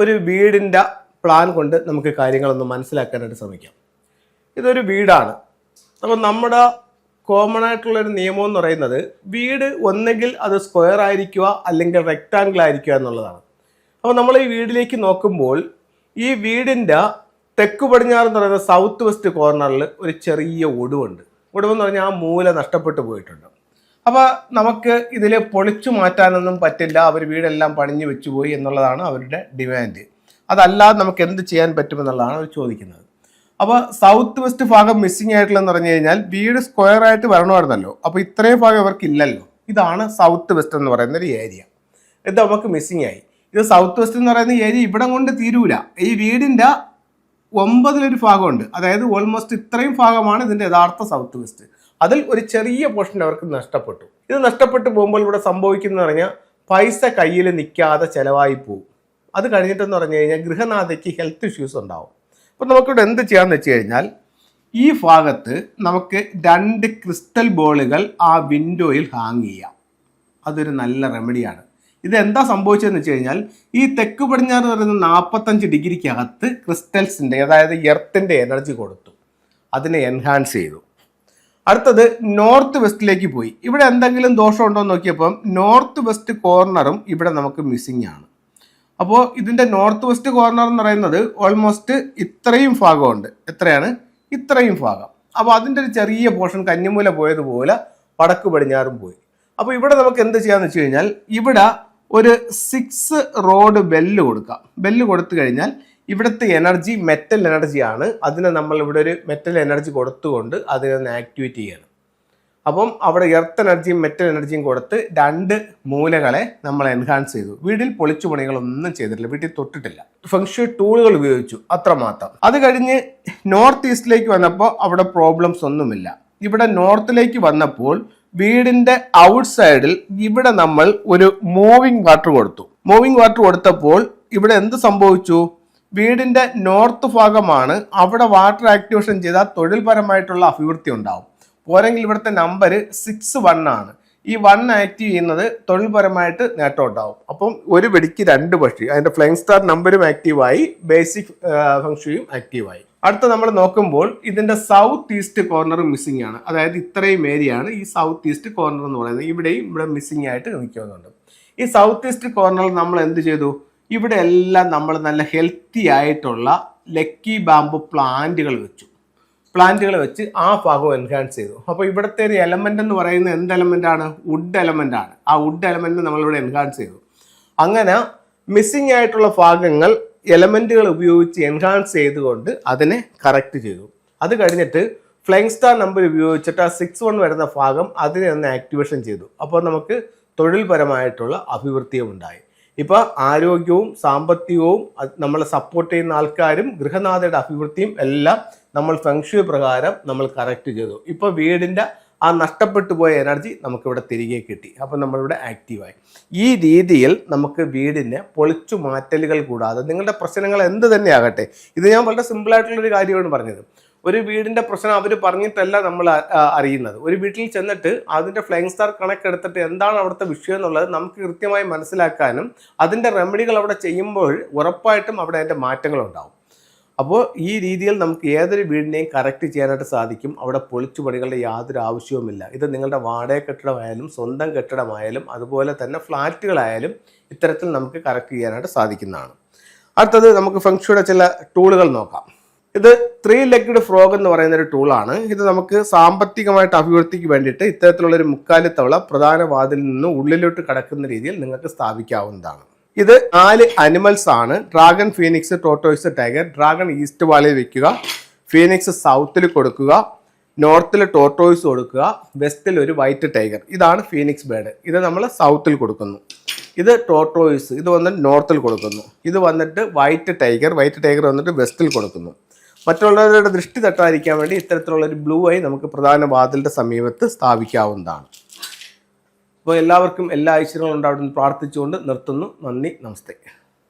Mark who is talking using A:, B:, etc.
A: ഒരു വീടിൻ്റെ പ്ലാൻ കൊണ്ട് നമുക്ക് കാര്യങ്ങളൊന്ന് മനസ്സിലാക്കാനായിട്ട് ശ്രമിക്കാം. ഇതൊരു വീടാണ്. അപ്പോൾ നമ്മുടെ കോമൺ ആയിട്ടുള്ളൊരു നിയമം എന്ന് പറയുന്നത് വീട് ഒന്നെങ്കിൽ അത് സ്ക്വയർ ആയിരിക്കുക അല്ലെങ്കിൽ റെക്റ്റാങ്കിൾ ആയിരിക്കുക എന്നുള്ളതാണ്. അപ്പോൾ നമ്മൾ ഈ വീടിലേക്ക് നോക്കുമ്പോൾ ഈ വീടിൻ്റെ തെക്ക് പടിഞ്ഞാറ് എന്ന് പറയുന്ന സൗത്ത് വെസ്റ്റ് കോർണറിൽ ഒരു ചെറിയ ഒടുവുണ്ട്. ഒടുവെന്ന് പറഞ്ഞാൽ ആ മൂല നഷ്ടപ്പെട്ടു പോയിട്ടുണ്ട്. അപ്പോൾ നമുക്ക് ഇതിൽ പൊളിച്ചു മാറ്റാനൊന്നും പറ്റില്ല, അവർ വീടെല്ലാം പണിഞ്ഞു വെച്ചുപോയി എന്നുള്ളതാണ് അവരുടെ ഡിമാൻഡ്. അതല്ലാതെ നമുക്ക് എന്ത് ചെയ്യാൻ പറ്റുമെന്നുള്ളതാണ് അവർ ചോദിക്കുന്നത്. അപ്പോൾ സൗത്ത് വെസ്റ്റ് ഭാഗം മിസ്സിംഗ് ആയിട്ടുള്ളതെന്ന് പറഞ്ഞു കഴിഞ്ഞാൽ വീട് സ്ക്വയർ ആയിട്ട് വരണമായിരുന്നല്ലോ, അപ്പോൾ ഇത്രയും ഭാഗം അവർക്ക് ഇല്ലല്ലോ. ഇതാണ് സൗത്ത് വെസ്റ്റ് എന്ന് പറയുന്ന ഒരു ഏരിയ. ഇത് നമുക്ക് മിസ്സിംഗ് ആയി. ഇത് സൗത്ത് വെസ്റ്റ് എന്ന് പറയുന്ന ഏരിയ ഇവിടെ കൊണ്ട് തീരൂല. ഈ വീടിൻ്റെ 9 ഭാഗമുണ്ട്, അതായത് ഓൾമോസ്റ്റ് ഇത്രയും ഭാഗമാണ് ഇതിൻ്റെ യഥാർത്ഥ സൗത്ത് വെസ്റ്റ്. അതിൽ ഒരു ചെറിയ പോർഷൻ അവർക്ക് നഷ്ടപ്പെട്ടു. ഇത് നഷ്ടപ്പെട്ടു പോകുമ്പോൾ ഇവിടെ സംഭവിക്കുന്നത് പറഞ്ഞാൽ പൈസ കയ്യിൽ നിൽക്കാതെ ചിലവായി പോകും. അത് കഴിഞ്ഞിട്ടെന്ന് പറഞ്ഞു കഴിഞ്ഞാൽ ഗൃഹനാഥയ്ക്ക് ഹെൽത്ത് ഇഷ്യൂസ് ഉണ്ടാവും. അപ്പോൾ നമുക്കിവിടെ എന്ത് ചെയ്യാമെന്ന് വെച്ച് കഴിഞ്ഞാൽ ഈ ഭാഗത്ത് നമുക്ക് 2 ക്രിസ്റ്റൽ ബോളുകൾ ആ വിൻഡോയിൽ ഹാങ് ചെയ്യാം. അതൊരു നല്ല റെമഡിയാണ്. ഇത് എന്താ സംഭവിച്ചതെന്ന് വെച്ച് കഴിഞ്ഞാൽ ഈ തെക്ക് പടിഞ്ഞാറ് പറയുന്ന 45 ഡിഗ്രിക്കകത്ത് ക്രിസ്റ്റൽസിൻ്റെ, അതായത് എർത്തിൻ്റെ എനർജി കൊടുത്തു, അതിനെ എൻഹാൻസ് ചെയ്തു. അടുത്തത് നോർത്ത് വെസ്റ്റിലേക്ക് പോയി. ഇവിടെ എന്തെങ്കിലും ദോഷമുണ്ടോ എന്ന് നോക്കിയപ്പം നോർത്ത് വെസ്റ്റ് കോർണറും ഇവിടെ നമുക്ക് മിസ്സിംഗ് ആണ്. അപ്പോൾ ഇതിൻ്റെ നോർത്ത് വെസ്റ്റ് കോർണർ എന്ന് പറയുന്നത് ഓൾമോസ്റ്റ് ഇത്രയും ഭാഗമുണ്ട്. എത്രയാണ്? ഇത്രയും ഭാഗം. അപ്പോൾ അതിൻ്റെ ഒരു ചെറിയ പോർഷൻ കന്നിമൂല പോയതുപോലെ വടക്ക് പടിഞ്ഞാറും പോയി. അപ്പോൾ ഇവിടെ നമുക്ക് എന്ത് ചെയ്യാന്ന് വെച്ച് കഴിഞ്ഞാൽ ഇവിടെ ഒരു 6 റോഡ് ബെല്ല് കൊടുക്കാം. ബെല്ല് കൊടുത്തു കഴിഞ്ഞാൽ ഇവിടുത്തെ എനർജി മെറ്റൽ എനർജിയാണ്. അതിനെ നമ്മൾ ഇവിടെ ഒരു മെറ്റൽ എനർജി കൊടുത്തുകൊണ്ട് അതിനെ ഒന്ന് ആക്ടിവേറ്റ് ചെയ്യണം. അപ്പം അവിടെ എർത്ത് എനർജിയും മെറ്റൽ എനർജിയും കൊടുത്ത് 2 മൂലകളെ നമ്മൾ എൻഹാൻസ് ചെയ്തു. വീട്ടിൽ പൊളിച്ചു പണികളൊന്നും ചെയ്തിട്ടില്ല, വീട്ടിൽ തൊട്ടിട്ടില്ല. ഫംഗ്ഷൻ ടൂളുകൾ ഉപയോഗിച്ചു, അത്രമാത്രം. അത് കഴിഞ്ഞ് നോർത്ത് ഈസ്റ്റിലേക്ക് വന്നപ്പോൾ അവിടെ പ്രോബ്ലംസ് ഒന്നുമില്ല. ഇവിടെ നോർത്തിലേക്ക് വന്നപ്പോൾ വീടിന്റെ ഔട്ട് സൈഡിൽ ഇവിടെ നമ്മൾ ഒരു മൂവിങ് വാട്ടർ കൊടുത്തു. മൂവിങ് വാട്ടർ കൊടുത്തപ്പോൾ ഇവിടെ എന്ത് സംഭവിച്ചു? വീടിന്റെ നോർത്ത് ഭാഗമാണ്, അവിടെ വാട്ടർ ആക്ടിവേഷൻ ചെയ്താൽ തൊഴിൽപരമായിട്ടുള്ള അഭിവൃദ്ധി ഉണ്ടാവും. പോരെങ്കിൽ ഇവിടുത്തെ നമ്പർ 61 ആണ്. ഈ 1 ആക്റ്റീവ് ചെയ്യുന്നത് തൊഴിൽപരമായിട്ട് നേട്ടം ഉണ്ടാവും. അപ്പം ഒരു വെടിക്ക് 2 പക്ഷി. അതിന്റെ ഫ്ലൈങ് സ്റ്റാർ നമ്പരും ആക്റ്റീവായി, ബേസിക് ഫംഗ്ഷനും ആക്റ്റീവായി. അടുത്ത നമ്മൾ നോക്കുമ്പോൾ ഇതിന്റെ സൗത്ത് ഈസ്റ്റ് കോർണർ മിസ്സിംഗ് ആണ്. അതായത് ഇത്രയും ഏരിയ ആണ് ഈ സൗത്ത് ഈസ്റ്റ് കോർണർ എന്ന് പറയുന്നത്. ഇവിടെയും ഇവിടെ മിസ്സിംഗ് ആയിട്ട് നിൽക്കുന്നുണ്ട്. ഈ സൗത്ത് ഈസ്റ്റ് കോർണറിൽ നമ്മൾ എന്ത് ചെയ്തു? ഇവിടെ എല്ലാം നമ്മൾ നല്ല ഹെൽത്തി ആയിട്ടുള്ള ലക്കി ബാമ്പു പ്ലാന്റുകൾ വെച്ച് ആ ഭാഗം എൻഹാൻസ് ചെയ്തു. അപ്പോൾ ഇവിടുത്തെ ഒരു എലമെന്റ് എന്ന് പറയുന്നത് എന്ത് എലമെന്റ് ആണ്? വുഡ് എലമെന്റ് ആണ്. ആ വുഡ് എലമെന്റ് നമ്മളിവിടെ എൻഹാൻസ് ചെയ്തു. അങ്ങനെ മിസ്സിംഗ് ആയിട്ടുള്ള ഭാഗങ്ങൾ എലമെന്റുകൾ ഉപയോഗിച്ച് എൻഹാൻസ് ചെയ്തുകൊണ്ട് അതിനെ കറക്റ്റ് ചെയ്തു. അത് കഴിഞ്ഞിട്ട് ഫ്ലൈങ് സ്റ്റാർ നമ്പർ ഉപയോഗിച്ചിട്ട് ആ 61 വരുന്ന ഭാഗം അതിനെ ഒന്ന് ആക്ടിവേഷൻ ചെയ്തു. അപ്പോൾ നമുക്ക് തൊഴിൽപരമായിട്ടുള്ള അഭിവൃദ്ധിയും ഉണ്ടായി. ഇപ്പോൾ ആരോഗ്യവും സാമ്പത്തികവും നമ്മളെ സപ്പോർട്ട് ചെയ്യുന്ന ആൾക്കാരും ഗൃഹനാഥയുടെ അഭിവൃദ്ധിയും എല്ലാം നമ്മൾ ഫെങ്ഷുയി പ്രകാരം നമ്മൾ കറക്റ്റ് ചെയ്തു. ഇപ്പോൾ വീടിൻ്റെ ആ നഷ്ടപ്പെട്ടു പോയ എനർജി നമുക്കിവിടെ തിരികെ കിട്ടി. അപ്പം നമ്മളിവിടെ ആക്റ്റീവായി. ഈ രീതിയിൽ നമുക്ക് വീടിനെ പൊളിച്ചു മാറ്റലുകൾ കൂടാതെ നിങ്ങളുടെ പ്രശ്നങ്ങൾ എന്ത് തന്നെ ആകട്ടെ, ഇത് ഞാൻ വളരെ സിമ്പിളായിട്ടുള്ളൊരു കാര്യമാണ് പറഞ്ഞത്. ഒരു വീടിൻ്റെ പ്രശ്നം അവർ പറഞ്ഞിട്ടല്ല നമ്മൾ അറിയുന്നത്. ഒരു വീട്ടിൽ ചെന്നിട്ട് അതിൻ്റെ ഫ്ലൈങ് സ്റ്റാർ കണക്കെടുത്തിട്ട് എന്താണ് അവിടുത്തെ വിഷയം എന്നുള്ളത് നമുക്ക് കൃത്യമായി മനസ്സിലാക്കാനും അതിൻ്റെ റെമഡികൾ അവിടെ ചെയ്യുമ്പോൾ ഉറപ്പായിട്ടും അവിടെ അതിൻ്റെ മാറ്റങ്ങളുണ്ടാവും. അപ്പോൾ ഈ രീതിയിൽ നമുക്ക് ഏതൊരു വീടിനെയും കറക്റ്റ് ചെയ്യാനായിട്ട് സാധിക്കും. അവിടെ പൊളിച്ചു പണികളുടെ യാതൊരു ആവശ്യവുമില്ല. ഇത് നിങ്ങളുടെ വാടക കെട്ടിടമായാലും സ്വന്തം കെട്ടിടമായാലും അതുപോലെ തന്നെ ഫ്ലാറ്റുകളായാലും ഇത്തരത്തിൽ നമുക്ക് കറക്റ്റ് ചെയ്യാനായിട്ട് സാധിക്കുന്നതാണ്. അടുത്തത് നമുക്ക് ഫെങ്ഷുയുടെ ചില ടൂളുകൾ നോക്കാം. ഇത് 3 ലെഗ്ഡ് ഫ്രോഗ് എന്ന് പറയുന്ന ഒരു ടൂളാണ്. ഇത് നമുക്ക് സാമ്പത്തികമായിട്ട് അഭിവൃദ്ധിക്ക് വേണ്ടിയിട്ട് ഇത്തരത്തിലുള്ളൊരു മുക്കാലിത്തവള പ്രധാന വാതിലിൽ നിന്ന് ഉള്ളിലോട്ട് കടക്കുന്ന രീതിയിൽ നിങ്ങൾക്ക് സ്ഥാപിക്കാവുന്നതാണ്. ഇത് 4 അനിമൽസ് ആണ്. Dragon, phoenix, tortoise, tiger. Dragon east വാളിൽ വെക്കുക, ഫീനിക്സ് സൗത്തിൽ കൊടുക്കുക, നോർത്തിൽ ടോർട്ടോയ്സ് കൊടുക്കുക, വെസ്റ്റിൽ ഒരു വൈറ്റ് ടൈഗർ. ഇതാണ് ഫീനിക്സ് ബേർഡ്. ഇത് നമ്മൾ സൗത്തിൽ കൊടുക്കുന്നു. ഇത് ടോർട്ടോയ്സ്, ഇത് വന്നിട്ട് നോർത്തിൽ കൊടുക്കുന്നു. ഇത് വന്നിട്ട് വൈറ്റ് ടൈഗർ വന്നിട്ട് വെസ്റ്റിൽ കൊടുക്കുന്നു. മറ്റുള്ളവരുടെ ദൃഷ്ടി തട്ടാതിരിക്കാൻ വേണ്ടി ഇത്തരത്തിലുള്ളൊരു ബ്ലൂ ഐ നമുക്ക് പ്രധാന വാതിലിൻ്റെ സമീപത്ത് സ്ഥാപിക്കാവുന്നതാണ്. അപ്പോൾ എല്ലാവർക്കും എല്ലാ ഐശ്വര്യങ്ങളും ഉണ്ടാവട്ടെന്ന് പ്രാർത്ഥിച്ചുകൊണ്ട് നിർത്തുന്നു. നന്ദി, നമസ്തേ.